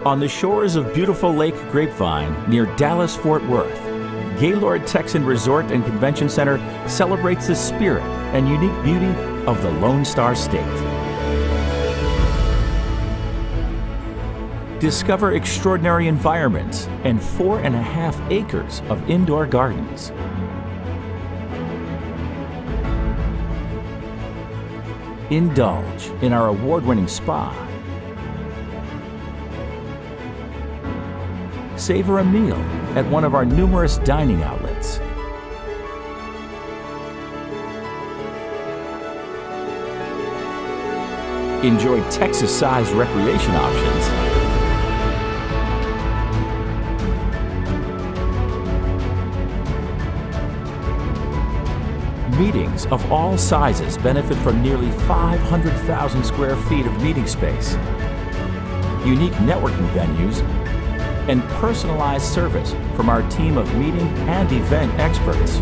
On the shores of beautiful Lake Grapevine near Dallas-Fort Worth, Gaylord Texan Resort and Convention Center celebrates the spirit and unique beauty of the Lone Star State. Discover extraordinary environments and 4.5 acres of indoor gardens. Indulge in our award-winning spa. Savor a meal at one of our numerous dining outlets. Enjoy Texas-sized recreation options. Meetings of all sizes benefit from nearly 500,000 square feet of meeting space, unique networking venues, and personalized service from our team of meeting and event experts.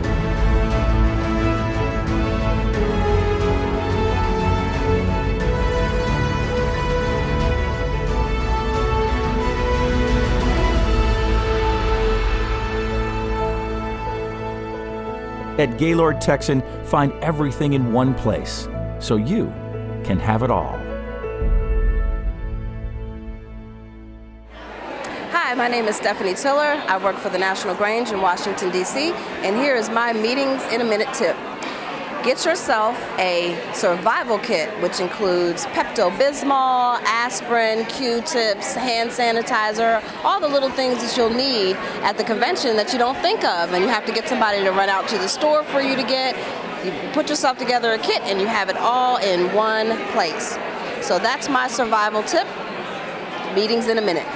At Gaylord Texan, find everything in one place, so you can have it all. Hi, my name is Stephanie Tiller. I work for the National Grange in Washington, D.C., and here is my Meetings in a Minute tip. Get yourself a survival kit, which includes Pepto-Bismol, aspirin, Q-tips, hand sanitizer, all the little things that you'll need at the convention that you don't think of, and you have to get somebody to run out to the store for you to get. You put yourself together a kit and you have it all in one place. So that's my survival tip. Meetings in a Minute.